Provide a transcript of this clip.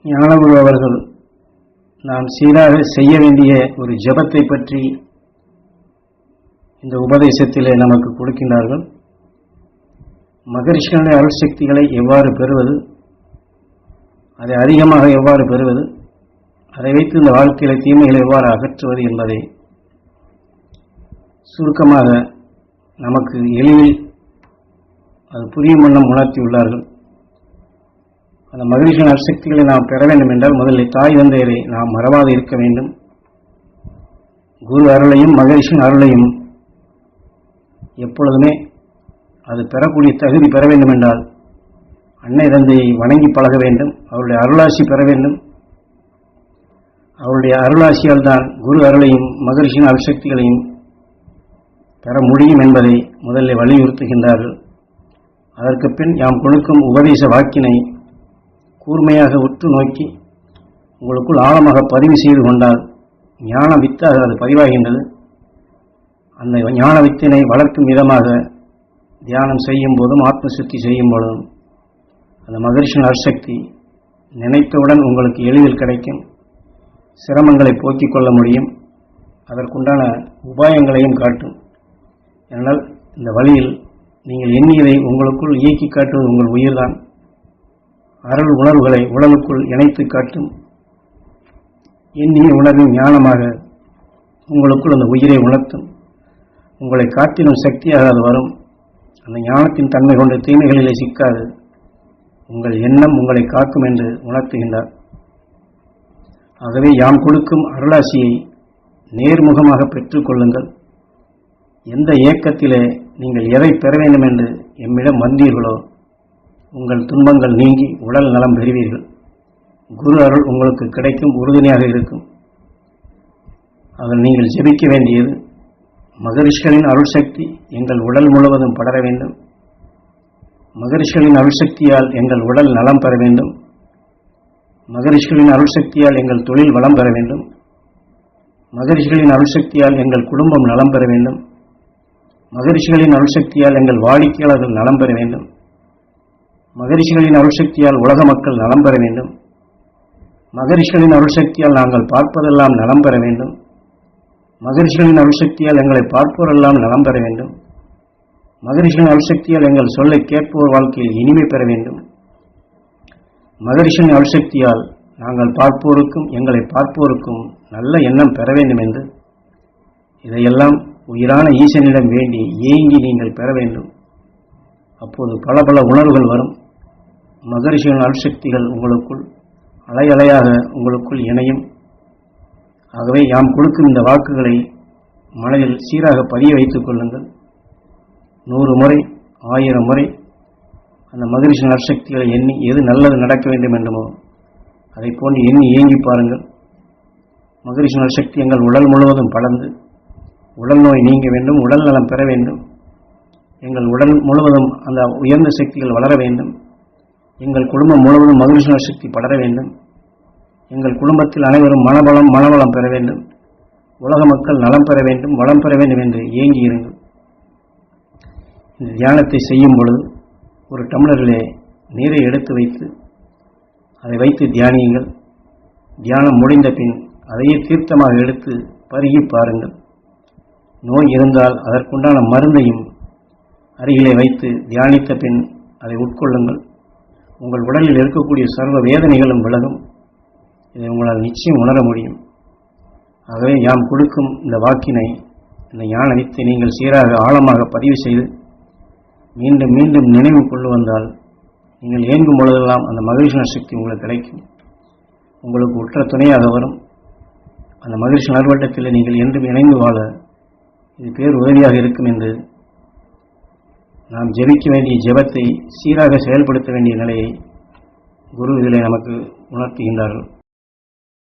ஞானகுரு அவர்கள் நாம் சீராக செய்ய வேண்டிய ஒரு ஜபத்தை பற்றி இந்த உபதேசத்திலே நமக்கு கொடுக்கின்றார்கள். மகரிஷிகளுடைய அருள் சக்திகளை எவ்வாறு பெறுவது, அதை அதிகமாக எவ்வாறு பெறுவது, அதை வைத்து இந்த வாழ்க்கையில தீமைகளை எவ்வாறு அகற்றுவது என்பதை சுருக்கமாக நமக்கு எளிதில் அது புரியும் வண்ணம் உணர்த்தியுள்ளார்கள். அந்த மகிழ்ச்சியின் அருட்சக்திகளை நாம் பெற வேண்டும் என்றால் முதலில் தாய் தந்தையரை நாம் மறவாது இருக்க வேண்டும். குரு அருளையும் மகிழ்ச்சியின் அருளையும் எப்பொழுதுமே அது பெறக்கூடிய தகுதி பெற வேண்டும் என்றால் அன்னை தந்தையை வணங்கி பழக வேண்டும். அவருடைய அருளாசி பெற வேண்டும். அவருடைய அருளாசியால் தான் குரு அருளையும் மகிழ்ச்சியின் அருட்சக்திகளையும் பெற முடியும் என்பதை முதலில் வலியுறுத்துகின்றார்கள். அதற்கு பின் யாம் கொடுக்கும் உபதேச வாக்கினை கூர்மையாக உற்று நோக்கி உங்களுக்குள் ஆழமாக பதிவு செய்து கொண்டால் ஞான வித்தாக அது பதிவாகின்றது. அந்த ஞான வித்தினை வளர்க்கும் விதமாக தியானம் செய்யும் போதும் ஆத்ம சுத்தி செய்யும் பொழுதும் அந்த மகிழ்ச்சியின் அருட்சக்தி நினைத்தவுடன் உங்களுக்கு எளிதில் கிடைக்கும். சிரமங்களை போக்கிக் கொள்ள முடியும். அதற்குண்டான உபாயங்களையும் காட்டும். ஏனால் இந்த வழியில் நீங்கள் எண்ணியதை உங்களுக்குள் இயக்கி காட்டுவது உங்கள் உயிர்தான். அருள் உணர்வுகளை உடலுக்குள் இணைத்து காட்டும். எண்ணிய உணர்வின் ஞானமாக உங்களுக்குள் அந்த உயிரை உணர்த்தும். உங்களை காட்டிலும் சக்தியாக அது வரும். அந்த ஞானத்தின் தன்மை கொண்ட தீமைகளிலே சிக்காது. உங்கள் எண்ணம் உங்களை காக்கும் என்று உணர்த்துகின்றார். ஆகவே யாம் கொடுக்கும் அருளாசியை நேர்முகமாக பெற்றுக் கொள்ளுங்கள். எந்த இயக்கத்திலே நீங்கள் எதை பெற வேண்டும் என்று எம்மிடம் வந்தீர்களோ உங்கள் துன்பங்கள் நீங்கி உடல் நலம் பெறுவீர்கள். குரு அருள் உங்களுக்கு கிடைக்கும், உறுதுணையாக இருக்கும். அதில் நீங்கள் ஜெபிக்க வேண்டியது மகரிஷிகளின் அருள் சக்தி எங்கள் உடல் முழுவதும் படர வேண்டும். மகரிஷிகளின் அருள் சக்தியால் எங்கள் உடல் நலம் பெற வேண்டும். மகரிஷிகளின் அருள் சக்தியால் எங்கள் தொழில் வளம் பெற வேண்டும். மகரிஷிகளின் அருள் சக்தியால் எங்கள் குடும்பம் நலம் பெற வேண்டும். மகரிஷிகளின் அருள் சக்தியால் எங்கள் வாடிக்கையாளர்கள் நலம் பெற வேண்டும். மகரிஷிகளின் அருள் சக்தியால் உலக மக்கள் நலம் பெற வேண்டும். மகரிஷிகளின் அருள் சக்தியால் நாங்கள் பார்ப்பதெல்லாம் நலம் பெற வேண்டும். மகரிஷிகளின் அருள் சக்தியால் எங்களை பார்ப்போரெல்லாம் நலம் பெற வேண்டும். மகரிஷிகளின் அருள் சக்தியால் எங்கள் சொல்லை கேட்போர் வாழ்க்கையில் இனிமை பெற வேண்டும். மகரிஷிகளின் அருள் சக்தியால் நாங்கள் பார்ப்போருக்கும் எங்களை பார்ப்போருக்கும் நல்ல எண்ணம் பெற வேண்டும் என்று இதையெல்லாம் உயிரான ஈசனிடம் வேண்டி ஏங்கி நீங்கள் பெற வேண்டும். அப்போது பல பல உணர்வுகள் வரும். மகரிஷிகளின் அருட்சக்திகள் உங்களுக்குள் அலை அலையாக உங்களுக்குள் இணையும். ஆகவே யாம் கொடுக்கும் இந்த வாக்குகளை மனதில் சீராக பதிய வைத்துக் கொள்ளுங்கள். 100 முறை 1000 முறை அந்த மகரிஷியின் அருட்சக்திகளை எண்ணி எது நல்லது நடக்க வேண்டும் என்றுமோ அதை போன்று எண்ணி ஏங்கி பாருங்கள். மகரிஷியின் அருட்சக்தி எங்கள் உடல் முழுவதும் படர்ந்து உடல் நோய் நீங்க வேண்டும், உடல் நலம் பெற வேண்டும். எங்கள் உடல் முழுவதும் அந்த உயர்ந்த சக்திகள் வளர வேண்டும். எங்கள் குடும்பம் முழுவதும் மகிழ்ச்சியான சக்தி படர வேண்டும். எங்கள் குடும்பத்தில் அனைவரும் மனவளம் பெற வேண்டும். உலக மக்கள் நலம் பெற வேண்டும், வளம் பெற வேண்டும் என்று ஏங்கி இருங்கள். இந்த தியானத்தை செய்யும் பொழுது ஒரு டம்ளரிலே நீரை எடுத்து வைத்து அதை வைத்து தியானியுங்கள். தியானம் முடிந்த பின் அதையே தீர்த்தமாக எடுத்து பருகி பாருங்கள். நோய் இருந்தால் அதற்குண்டான மருந்தையும் அருகிலே வைத்து தியானித்த பின் அதை உட்கொள்ளுங்கள். உங்கள் உடலில் இருக்கக்கூடிய சர்வ வேதனைகளும் விலகும். இதை உங்களால் நிச்சயம் உணர முடியும். ஆகவே யாம் கொடுக்கும் இந்த வாக்கினை, இந்த ஞான வித்தை நீங்கள் சீராக ஆழமாக பதிவு செய்து மீண்டும் மீண்டும் நினைவு கொண்டு வந்தால் நீங்கள் ஏங்கும் பொழுதெல்லாம் அந்த மகிழ்ச்சியின் சக்தி உங்களுக்கு கிடைக்கும். உங்களுக்கு உற்ற துணையாக வரும். அந்த மகிழ்ச்சி நல்வட்டத்தில் நீங்கள் என்றும் இணைந்து வாழ இது பேர் உதவியாக இருக்கும் என்று நாம் ஜெபிக்க வேண்டிய ஜெபத்தை சீராக செயல்படுத்த வேண்டிய நிலையை குரு இதிலே நமக்கு உணர்த்துகின்றார்கள்.